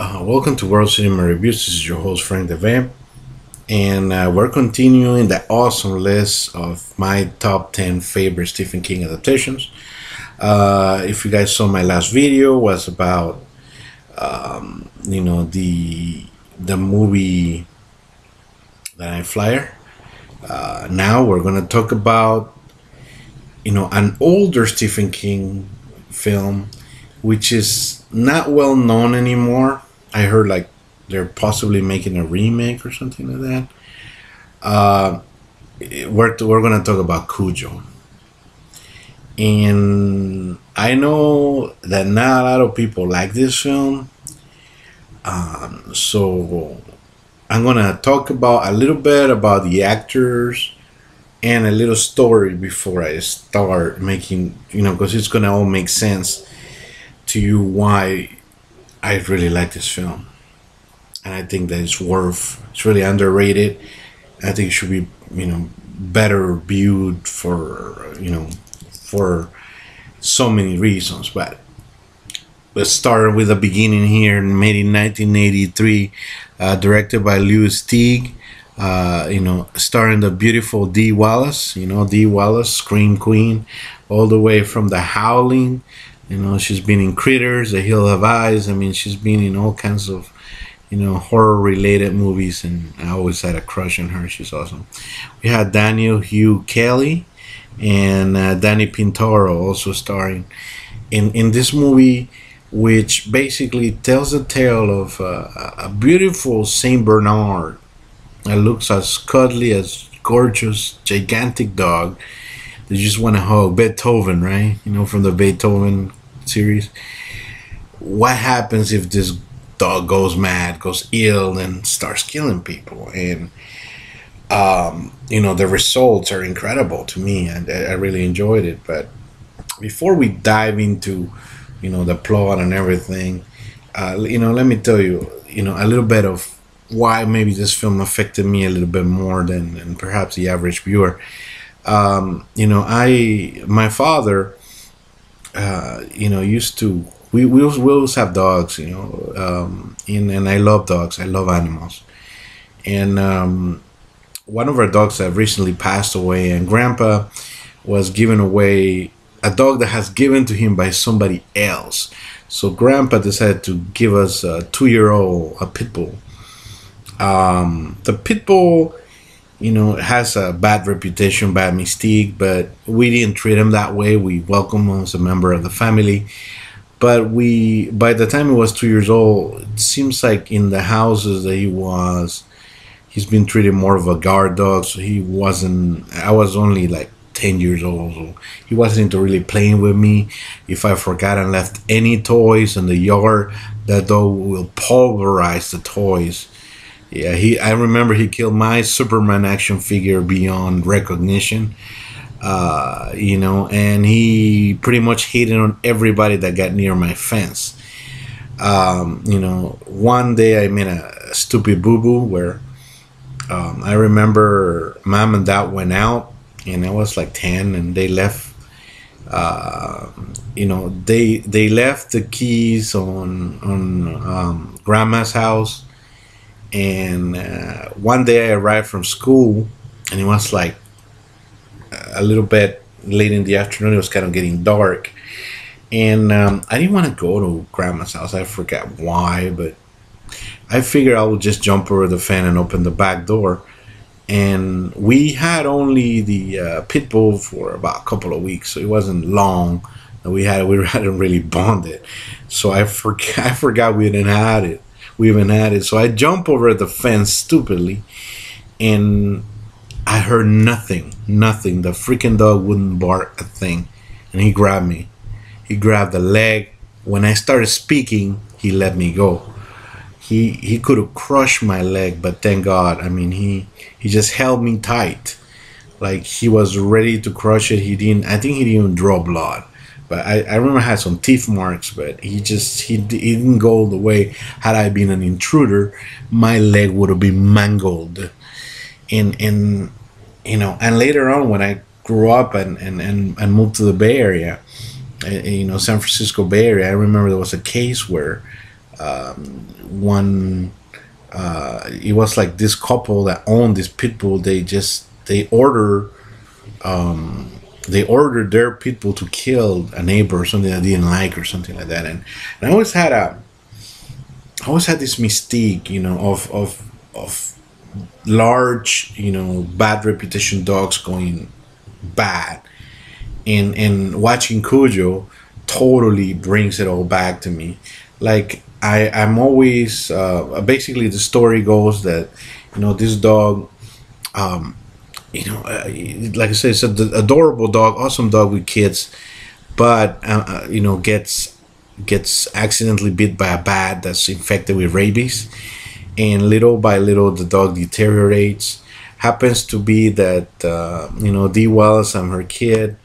Welcome to World Cinema Reviews. This is your host, Frank Devamp, and we're continuing the awesome list of my top 10 favorite Stephen King adaptations. If you guys saw my last video, was about the movie The Night Flyer. Now we're gonna talk about an older Stephen King film, which is not well known anymore. I heard like they're possibly making a remake or something like that. We're gonna talk about Cujo, and I know that not a lot of people like this film. So I'm gonna talk about a little bit about the actors and a little story before I start making, because it's gonna all make sense to you why I really like this film, and I think that it's really underrated. I think it should be, better viewed for so many reasons. But let's start with the beginning here. Made in 1983, directed by Lewis Teague. Starring the beautiful Dee Wallace. Dee Wallace, Scream Queen, all the way from The Howling. She's been in Critters, The Hill of Eyes. I mean, she's been in all kinds of, horror-related movies, and I always had a crush on her. She's awesome. We had Daniel Hugh Kelly and Danny Pintaro also starring in this movie, which basically tells the tale of a beautiful Saint Bernard that looks as cuddly, as gorgeous, gigantic dog that you just want to hug. Beethoven, right? From the Beethoven series. What happens if this dog goes mad, goes ill, and starts killing people? And the results are incredible to me, and I really enjoyed it. But before we dive into the plot and everything, let me tell you, a little bit of why maybe this film affected me a little bit more than perhaps the average viewer. My father, used to, we always have dogs, and I love dogs. I love animals. And one of our dogs that recently passed away, and Grandpa was giving away a dog that has given to him by somebody else. So Grandpa decided to give us a 2-year-old, a pit bull. The pit bull, has a bad reputation, bad mystique, but we didn't treat him that way. We welcomed him as a member of the family. But by the time he was 2 years old, it seems like in the houses that he's been treated more of a guard dog. So I was only like 10 years old. So he wasn't into really playing with me. If I forgot and left any toys in the yard, that dog will pulverize the toys. Yeah, I remember he killed my Superman action figure beyond recognition. And he pretty much hated on everybody that got near my fence. One day I made a stupid boo-boo where I remember Mom and Dad went out, and I was like 10, and they left. They left the keys on Grandma's house. And one day I arrived from school, and it was like a little bit late in the afternoon. It was kind of getting dark, and I didn't want to go to Grandma's house. I forgot why, but I figured I would just jump over the fence and open the back door. And we had only the pit bull for about a couple of weeks, so it wasn't long. We hadn't really bonded, so I forgot we didn't have it. We even had it. So I jumped over the fence stupidly, and I heard nothing. The freaking dog wouldn't bark a thing. And he grabbed me. He grabbed the leg. When I started speaking, he let me go. He could have crushed my leg, but thank God. I mean, he just held me tight. Like he was ready to crush it. I think he didn't even draw blood. But I remember I had some teeth marks, but he didn't go the way. Had I been an intruder, my leg would have been mangled. And later on, when I grew up and moved to the Bay Area, San Francisco Bay Area, I remember there was a case where One, it was like this couple that owned this pit bull. They ordered their pit bull to kill a neighbor or something that they didn't like or something like that. And I always had this mystique, of large, bad reputation dogs going bad, and watching Cujo totally brings it all back to me. Like I'm always basically the story goes that this dog, um, like I said, it's an adorable dog, awesome dog with kids, but gets accidentally bit by a bat that's infected with rabies, and little by little the dog deteriorates. Happens to be that Dee Wells and her kid,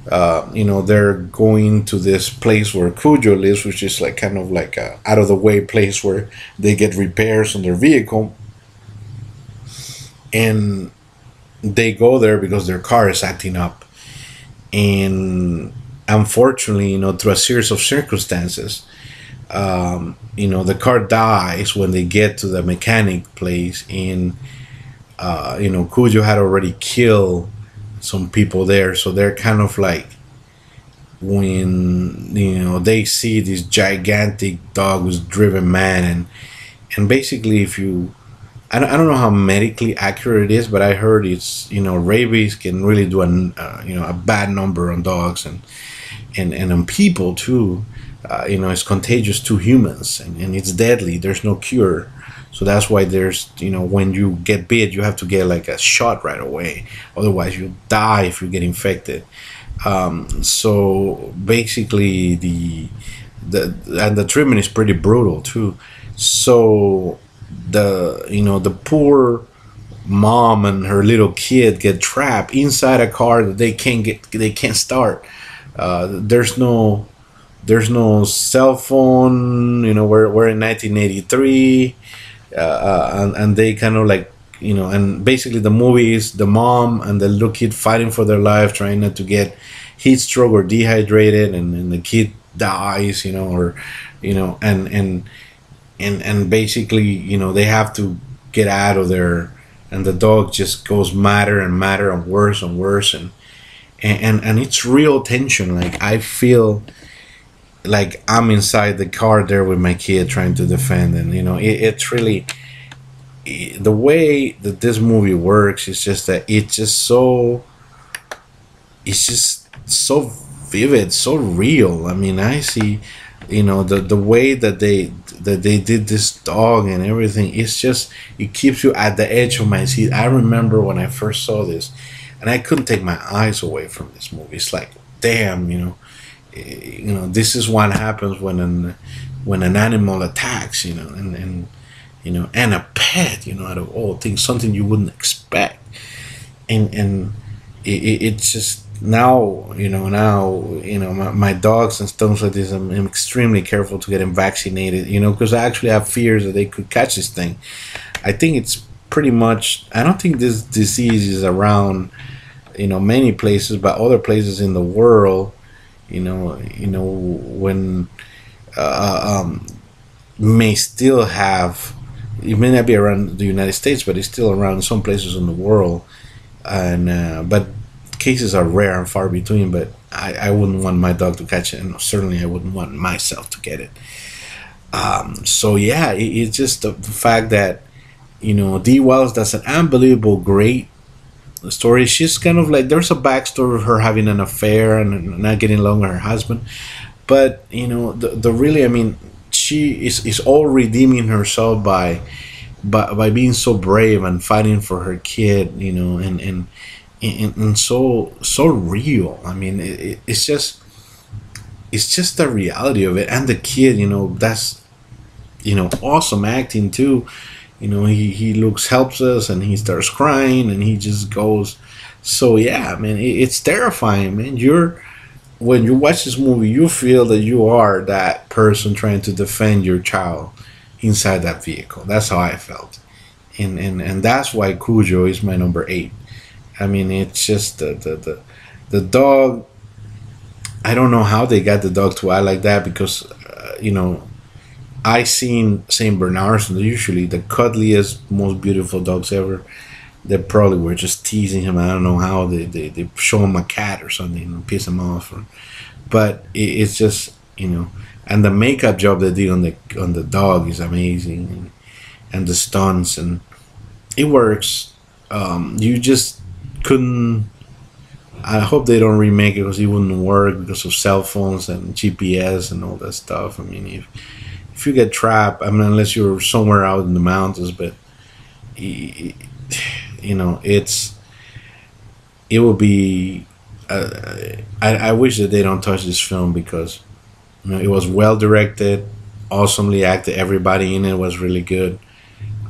they're going to this place where Cujo lives, which is like kind of like a out of the way place where they get repairs on their vehicle, and they go there because their car is acting up, and unfortunately, through a series of circumstances, the car dies when they get to the mechanic place, and Cujo had already killed some people there, so they're kind of like, when they see this gigantic dog was driven mad, and basically, if you I don't know how medically accurate it is, but I heard it's rabies can really do a bad number on dogs, and on people too. It's contagious to humans, and it's deadly. There's no cure. So that's why there's, when you get bit, you have to get like a shot right away. Otherwise, you die if you get infected. So basically, the treatment is pretty brutal too. So the poor mom and her little kid get trapped inside a car that they can't start. There's no cell phone. We're in 1983, and they kind of like, and basically the movie is the mom and the little kid fighting for their life, trying not to get heat stroke or dehydrated, and the kid dies, or and basically, they have to get out of there, and the dog just goes madder and madder and worse, and it's real tension. Like I feel like I'm inside the car there with my kid trying to defend, and it's really the way that this movie works is just that it's just so vivid, so real. I mean, I see, the way that they did this dog and everything. It's just, it keeps you at the edge of my seat. I remember when I first saw this, and I couldn't take my eyes away from this movie. It's like, damn, this is what happens when an animal attacks, and a pet, out of all things, something you wouldn't expect, and it's just my dogs and stuff like this. I'm extremely careful to get them vaccinated, because I actually have fears that they could catch this thing. I think it's pretty much. I don't think this disease is around, many places, but other places in the world, when may still have. It may not be around the United States, but it's still around some places in the world, and but cases are rare and far between. But I wouldn't want my dog to catch it, and certainly I wouldn't want myself to get it. So yeah, it's just the fact that Dee Wells does an unbelievable, great story. She's kind of like, there's a backstory of her having an affair and not getting along with her husband, but the really, I mean, she is all redeeming herself by being so brave and fighting for her kid, and so real. I mean, it's just the reality of it, and the kid, that's awesome acting too. He looks helpless and he starts crying and he just goes. So yeah, man, it's terrifying, man. When you watch this movie, you feel that you are that person trying to defend your child inside that vehicle. That's how I felt, and that's why Cujo is my number 8. I mean, it's just the dog. I don't know how they got the dog to act like that, because I seen Saint Bernards, and they're usually the cuddliest, most beautiful dogs ever. They probably were just teasing him. I don't know how they show him a cat or something and piss him off. But it's just, and the makeup job they did on the dog is amazing, and the stunts, and it works. You just couldn't. I hope they don't remake it because it wouldn't work because of cell phones and GPS and all that stuff. I mean, if you get trapped, I mean, unless you're somewhere out in the mountains, but it will be. I wish that they don't touch this film because it was well directed, awesomely acted. Everybody in it was really good,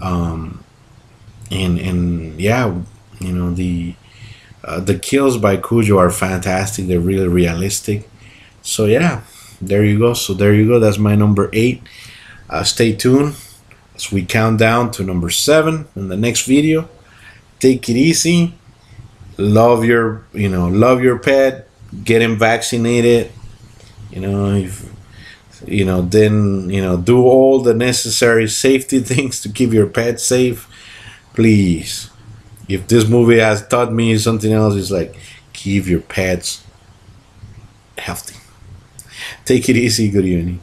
and yeah, the kills by Cujo are fantastic. They're really realistic. So yeah, there you go. So there you go. That's my number 8. Stay tuned as we count down to number 7 in the next video. Take it easy. Love your pet. Get him vaccinated. If then do all the necessary safety things to keep your pet safe. Please. If this movie has taught me something else, it's like keep your pets healthy. Take it easy. Good evening.